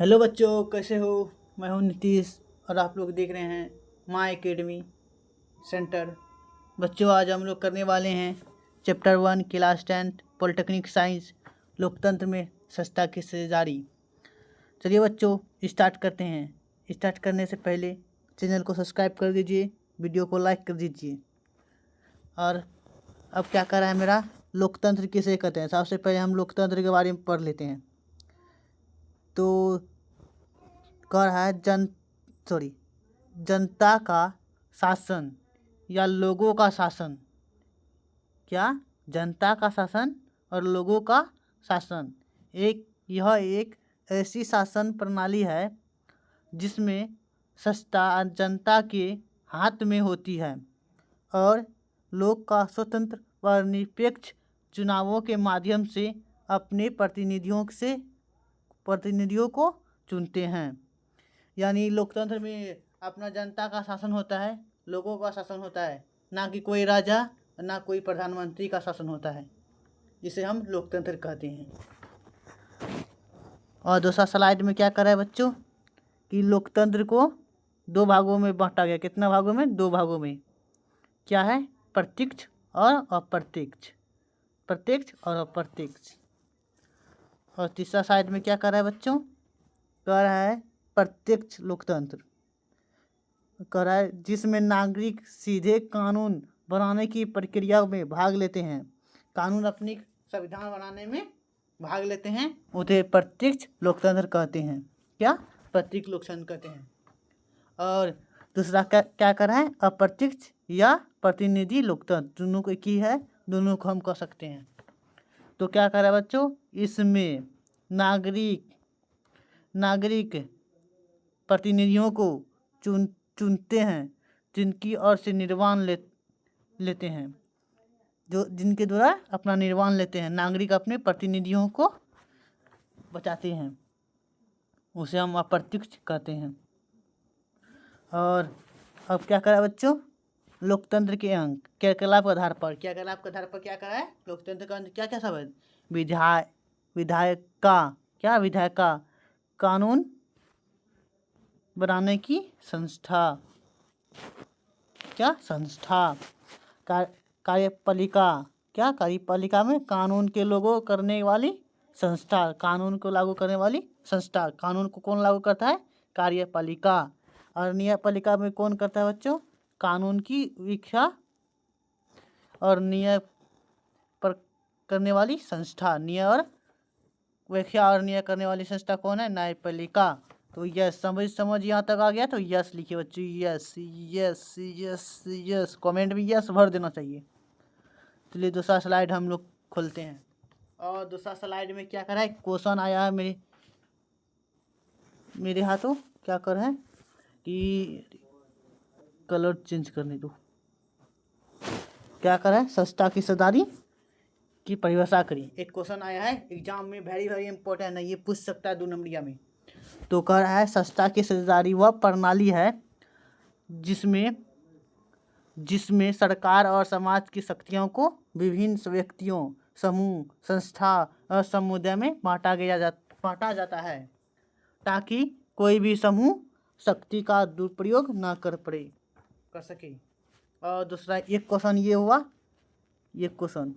Hello बच्चों, कैसे हो। मैं हूं नीतीश और आप लोग देख रहे हैं माय एकेडमी सेंटर। बच्चों, आज हम लोग करने वाले हैं चैप्टर 1 क्लास 10 पॉलिटेक्निक साइंस लोकतंत्र में सत्ता की साझेदारी। चलिए बच्चों, स्टार्ट करते हैं। स्टार्ट करने से पहले चैनल को सब्सक्राइब कर दीजिए, वीडियो को लाइक कर दीजिए। और अब क्या कर रहा है मेरा, लोकतंत्र किसे कहते हैं। सबसे पहले हम लोकतंत्र के बारे में पढ़ लेते हैं। तो कह रहा है जनता का शासन या लोगों का शासन। क्या? जनता का शासन और लोगों का शासन। यह एक ऐसी शासन प्रणाली है जिसमें सत्ता जनता के हाथ में होती है और लोग का स्वतंत्र व निरपेक्ष चुनावों के माध्यम से अपने प्रतिनिधियों को चुनते हैं। यानी लोकतंत्र में अपना जनता का शासन होता है, लोगों का शासन होता है, ना कि कोई राजा, ना कोई प्रधानमंत्री का शासन होता है। जिसे हम लोकतंत्र कहते हैं। और दूसरा स्लाइड में क्या कर रहा है बच्चों कि लोकतंत्र को दो भागों में बांटा गया। कितना भागों में? दो भागों में। क्या है? प्रत्यक्ष और अप्रत्यक्ष। प्रत्यक्ष और अप्रत्यक्ष। और तीसरा साइड में क्या कर रहा है बच्चों? कह रहा है प्रत्यक्ष लोकतंत्र। कह रहा है जिसमें नागरिक सीधे कानून बनाने की प्रक्रिया में भाग लेते हैं। कानून अपनी संविधान बनाने में भाग लेते हैं, उसे प्रत्यक्ष लोकतंत्र कहते हैं। क्या? प्रत्यक्ष लोकतंत्र कहते हैं। और दूसरा क्या कर रहा है? अप्रत्यक्ष या प्रतिनिधि लोकतंत्र। दोनों को एक ही है, दोनों को हम कह सकते हैं। तो क्या कर रहा है बच्चों? इसमें नागरिक प्रतिनिधियों को चुनते हैं, जिनकी ओर से निर्वाण लेते हैं, जो जिनके द्वारा अपना निर्वाण लेते हैं। नागरिक अपने प्रतिनिधियों को बचाते हैं, उसे हम अप्रत्यक्ष कहते हैं। और अब क्या करा बच्चों? लोकतंत्र के अंग क्रियाकलाप के आधार पर। क्रियाकलाप के आधार पर क्या करा है? लोकतंत्र का अंग क्या क्या सब है? विधायिका, कानून बनाने की संस्था। क्या? संस्था। कार्यपालिका। क्या? कार्यपालिका में कानून के लागू करने वाली संस्था। कानून को लागू करने वाली संस्था। कानून को कौन लागू करता है? कार्यपालिका। और न्यायपालिका में कौन करता है बच्चों? कानून की व्याख्या और न्याय पर करने वाली संस्था। व्याख्या और न्याय करने वाली संस्था कौन है? न्यायपालिका। तो यस, समझ यहाँ तक आ गया तो यस लिखिए बच्चों। Yes yes yes yes, comment में यस भर देना चाहिए। चलिए दूसरा स्लाइड हम लोग खोलते हैं। और दूसरा स्लाइड में क्या कर रहा है? क्वेश्चन आया है मेरे हाथों। क्या कर रहे हैं कि कलर चेंज करने दो। क्या कर रहा है? सत्ता की साझेदारी की परिभाषा करिए। एक क्वेश्चन आया है एग्जाम में, वेरी वेरी इंपॉर्टेंट है, ये पूछ सकता है 2 नंबरिया में। तो कह रहा है सत्ता की साझेदारी वह प्रणाली है जिसमें सरकार और समाज की शक्तियों को विभिन्न व्यक्तियों, समूह, संस्था और समुदाय में बांटा जाता है, ताकि कोई भी समूह शक्ति का दुरुपयोग न कर सके। और दूसरा एक क्वेश्चन ये हुआ, ये क्वेश्चन।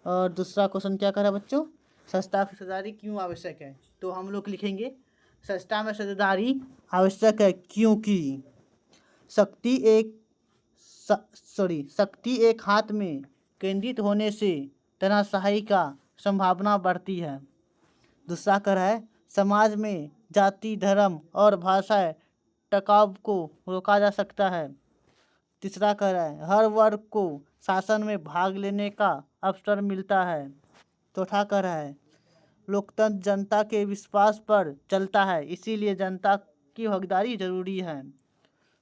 और दूसरा क्वेश्चन क्या करा बच्चों? सत्ता की साझेदारी क्यों आवश्यक है? तो हम लोग लिखेंगे सत्ता में साझेदारी आवश्यक है क्योंकि शक्ति एक हाथ में केंद्रित होने से तानाशाही का संभावना बढ़ती है। दूसरा कर है समाज में जाति, धर्म और भाषा टकराव को रोका जा सकता है। तीसरा कर है हर वर्ग को शासन में भाग लेने का अवसर मिलता है। चौथा कर है लोकतंत्र जनता के विश्वास पर चलता है, इसीलिए जनता की भागीदारी जरूरी है।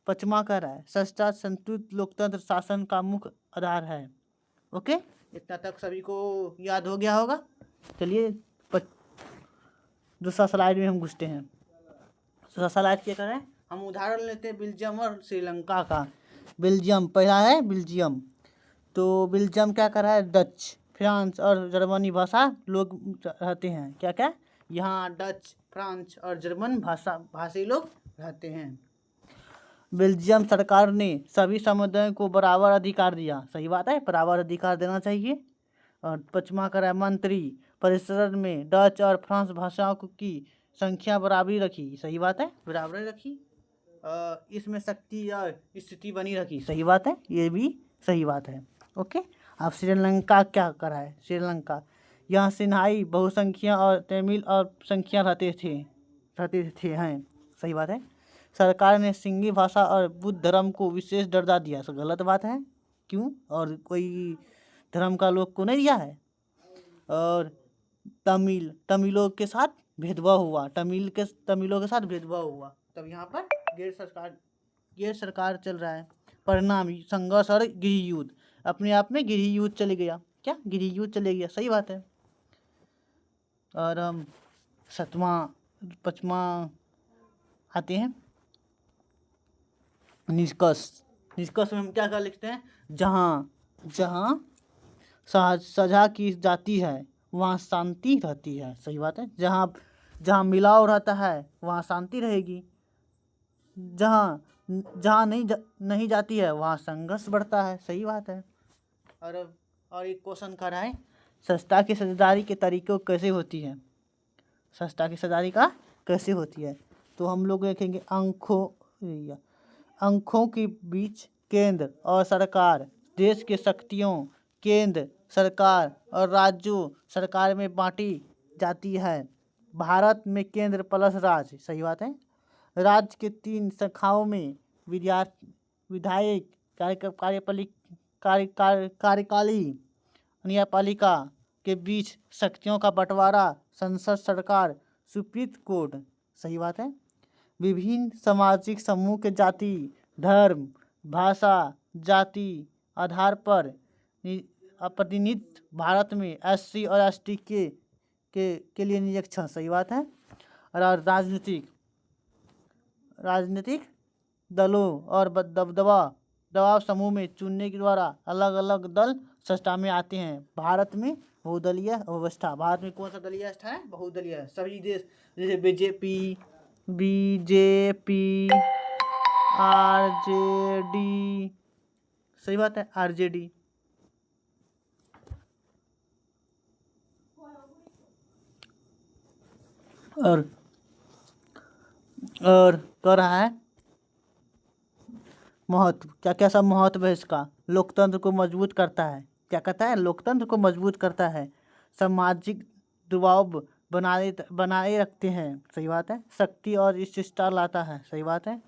पांचवा कर है सच्चा संतुलित लोकतंत्र शासन का मुख्य आधार है। ओके, इतना तक सभी को याद हो गया होगा। चलिए दूसरा स्लाइड में हम घुसते हैं। दूसरा स्लाइड क्या करें? हम उदाहरण लेते हैं बेल्जियम और श्रीलंका का। बेल्जियम पहला है बेल्जियम। तो बेल्जियम क्या कर रहा है? डच, फ्रांस और जर्मनी भाषा लोग रहते हैं। क्या क्या? यहाँ डच, फ्रांस और जर्मन भाषी लोग रहते हैं। बेल्जियम सरकार ने सभी समुदायों को बराबर अधिकार दिया। सही बात है, बराबर अधिकार देना चाहिए। और 5वां करा मंत्री परिषद में डच और फ्रांस भाषाओं की संख्या बराबरी रखी। सही बात है, बराबरी रखी। इसमें शक्ति और स्थिति बनी रखी। सही बात है, ये भी सही बात है। ओके, अब श्रीलंका क्या करा है? श्रीलंका, यहाँ सिन्हाई बहुसंख्या और तमिल और संख्या रहते थे हैं। सही बात है। सरकार ने सिंधी भाषा और बुद्ध धर्म को विशेष दर्जा दिया। तो गलत बात है। क्यों? और कोई धर्म का लोग को नहीं दिया है। और तमिलों के साथ भेदभाव हुआ। तमिलों के साथ भेदभाव हुआ, तब यहाँ पर गैर सरकार चल रहा है। परिणाम संघर्ष और गृह युद्ध, अपने आप में गृह युद्ध चले गया। क्या? गृह युद्ध चले गया। सही बात है। और हम 5वां आते हैं निष्कर्ष में हम क्या लिखते हैं? जहाँ सजा की जाती है वहाँ शांति रहती है। सही बात है। जहाँ मिलाव रहता है वहाँ शांति रहेगी। जहाँ नहीं जाती है वहाँ संघर्ष बढ़ता है। सही बात है। और एक क्वेश्चन कर रहा है, सत्ता की साझेदारी के तरीके कैसे होती है? सत्ता की साझेदारी का कैसे होती है? तो हम लोग देखेंगे अंकों के बीच केंद्र और सरकार, देश के शक्तियों केंद्र सरकार और राज्यों सरकार में बांटी जाती है। भारत में केंद्र प्लस राज्य। सही बात है। राज्य के 3 शाखाओं में विधायक, कार्यकाली, न्यायपालिका के बीच शक्तियों का बंटवारा, संसद, सरकार, सुप्रीम कोर्ट। सही बात है। विभिन्न सामाजिक समूह के जाति, धर्म, भाषा, जाति आधार पर प्रतिनिधित्व भारत में SC और ST के लिए निरीक्षण। सही बात है। और राजनीतिक दलों और दबाव समूह में चुनने के द्वारा अलग अलग दल सत्ता में आते हैं। भारत में बहुदलीय व्यवस्था। भारत में कौन सा दलीय व्यवस्था है? बहुदलीय है। सभी देश जैसे बीजेपी, RJD। सही बात है, RJD। और कर रहा है महत्व। क्या सब महत्व है इसका? लोकतंत्र को मजबूत करता है। क्या कहता है? लोकतंत्र को मजबूत करता है। सामाजिक दबाव बनाए रखते हैं। सही बात है। शक्ति और शिष्टता लाता है। सही बात है।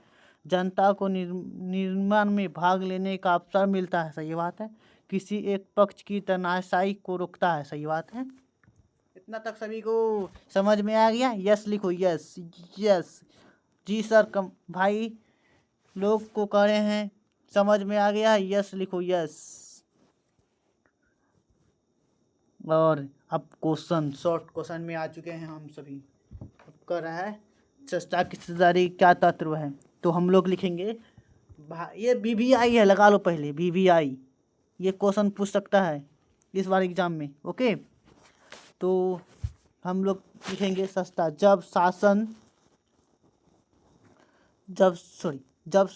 जनता को निर्माण में भाग लेने का अवसर मिलता है। सही बात है। किसी एक पक्ष की तानाशाही को रोकता है। सही बात है। इतना तक सभी को समझ में आ गया? यस लिखो। यस जी सर। भाई लोग को कह रहे हैं समझ में आ गया? यस लिखो। यस। और अब क्वेश्चन, शॉर्ट क्वेश्चन में आ चुके हैं हम सभी। अब कर रहा है सत्ता की साझेदारी क्या तत्व है? तो हम लोग लिखेंगे, ये BBI है, लगा लो पहले BBI। ये क्वेश्चन पूछ सकता है इस बार एग्जाम में। ओके, तो हम लोग लिखेंगे सत्ता जब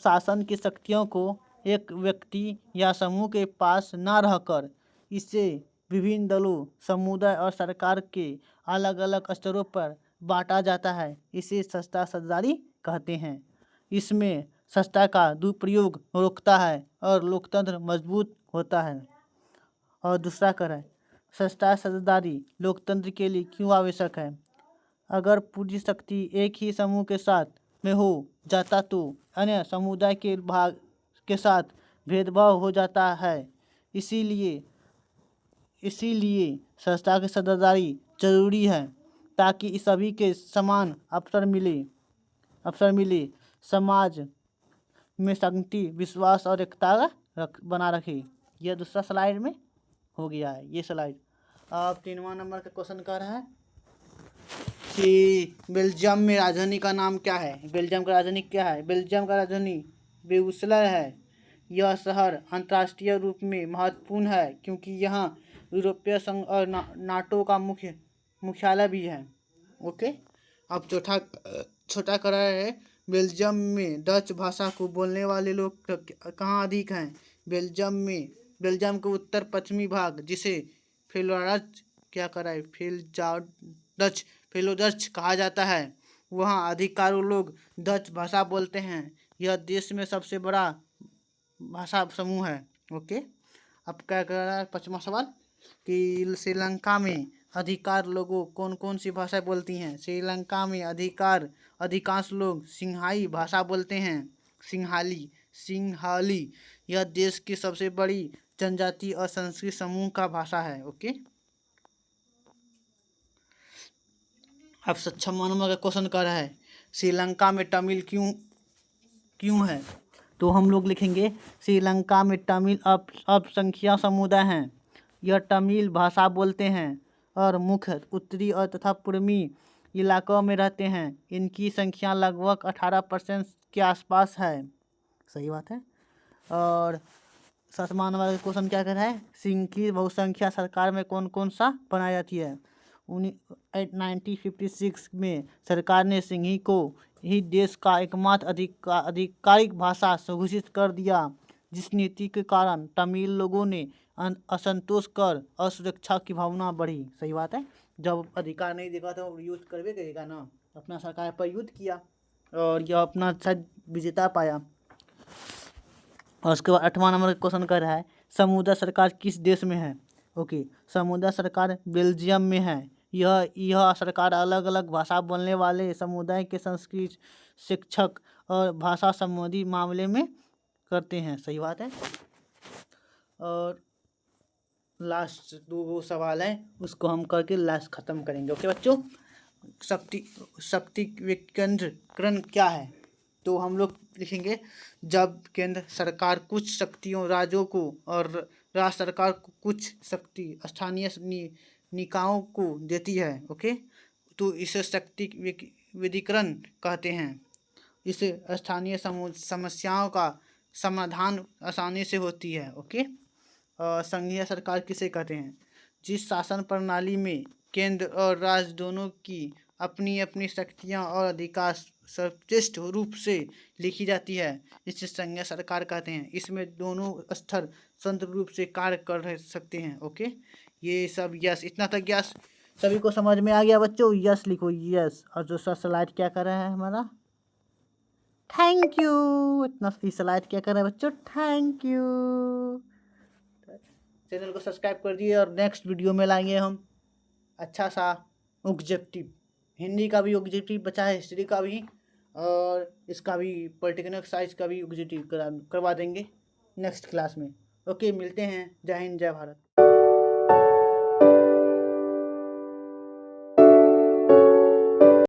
शासन की शक्तियों को एक व्यक्ति या समूह के पास न रहकर इसे विभिन्न दलों, समुदाय और सरकार के अलग अलग स्तरों पर बांटा जाता है, इसे सत्ता साझेदारी कहते हैं। इसमें सत्ता का दुरुपयोग रोकता है और लोकतंत्र मजबूत होता है। और दूसरा करें, सत्ता साझेदारी लोकतंत्र के लिए क्यों आवश्यक है? अगर पूरी शक्ति एक ही समूह के साथ में हो जाता तो अन्य समुदाय के भाग के साथ भेदभाव हो जाता है। इसीलिए सत्ता की साझेदारी जरूरी है, ताकि सभी के समान अवसर मिले, समाज में शांति, विश्वास और एकता बना रखे। यह दूसरा स्लाइड में हो गया है। ये स्लाइड अब 3वां नंबर का क्वेश्चन कर रहा है कि बेल्जियम में राजधानी का नाम क्या है? बेल्जियम का राजधानी क्या है? बेल्जियम का राजधानी ब्रुसेल्स है। यह शहर अंतर्राष्ट्रीय रूप में महत्वपूर्ण है क्योंकि यहाँ यूरोपीय संघ और नाटो का मुख्यालय भी है। ओके। अब छोटा करा है, बेल्जियम में डच भाषा को बोलने वाले लोग कहाँ अधिक हैं? बेल्जियम में, बेल्जियम के उत्तर पश्चिमी भाग, जिसे फेलोडच क्या करा है, फेलोडच कहा जाता है, वहाँ अधिकांश लोग डच भाषा बोलते हैं। यह देश में सबसे बड़ा भाषा समूह है। ओके। अब क्या कर रहा है, पांचवा सवाल कि श्रीलंका में अधिकार लोगों कौन कौन सी भाषा बोलती हैं? श्रीलंका में अधिकांश लोग सिंहाली भाषा बोलते हैं। सिंहाली यह देश की सबसे बड़ी जनजाति और संस्कृत समूह का भाषा है। ओके। अब 56 नंबर का क्वेश्चन कर रहा है, श्रीलंका में तमिल क्यों है? तो हम लोग लिखेंगे श्रीलंका में तमिल अल्पसंख्यक समुदाय हैं। यह तमिल भाषा बोलते हैं और मुख्य उत्तरी और तथा पूर्वी इलाकों में रहते हैं। इनकी संख्या लगभग 18% के आसपास है। सही बात है। और 7वां नंबर का क्वेश्चन क्या कर रहा है, सिंह की बहुसंख्या सरकार में कौन कौन सा बनाई जाती है? 1956 में सरकार ने सिंही को ही देश का एकमात्र आधिकारिक भाषा घोषित कर दिया, जिस नीति के कारण तमिल लोगों ने असंतोष कर असुरक्षा की भावना बढ़ी। सही बात है। जब अधिकार नहीं देगा तो युद्ध करवे करेगा ना, अपना सरकार पर युद्ध किया और यह अपना विजेता पाया। और उसके बाद 8वां नंबर क्वेश्चन कर रहा है, समुद्र सरकार किस देश में है? ओके, समुद्र सरकार बेल्जियम में है। यह सरकार अलग अलग भाषा बोलने वाले समुदाय के संस्कृत शिक्षक और भाषा संबंधी मामले में करते हैं। सही बात है। और लास्ट 2 सवाल है, उसको हम करके लास्ट खत्म करेंगे। ओके बच्चों। शक्ति विकेंद्रीकरण क्या है? तो हम लोग लिखेंगे, जब केंद्र सरकार कुछ शक्तियों राज्यों को और राज्य सरकार को कुछ शक्ति स्थानीय निकायों को देती है। ओके, तो इसे शक्ति विकेंद्रीकरण कहते हैं। इससे स्थानीय समस्याओं का समाधान आसानी से होती है। ओके। संघीय सरकार किसे कहते हैं? जिस शासन प्रणाली में केंद्र और राज्य दोनों की अपनी अपनी शक्तियाँ और अधिकार स्पष्ट रूप से लिखी जाती है, इसे संघीय सरकार कहते हैं। इसमें दोनों स्तर स्वतंत्र रूप से कार्य कर सकते हैं। ओके, ये सब यस, इतना तक यस सभी को समझ में आ गया बच्चों? यस लिखो, यस। और जो सर स्लाइड क्या कर रहा है हमारा, थैंक यू। इतना स्लाइड क्या कर रहा है बच्चों, थैंक यू। चैनल को सब्सक्राइब कर दिए और नेक्स्ट वीडियो में लाएंगे हम अच्छा सा ऑब्जेक्टिव, हिंदी का भी ऑब्जेक्टिव बचा है, हिस्ट्री का भी, और इसका भी पॉलिटिकल साइंस का भी ऑब्जेक्टिव करवा देंगे नेक्स्ट क्लास में। ओके, मिलते हैं। जय हिंद, जय भारत।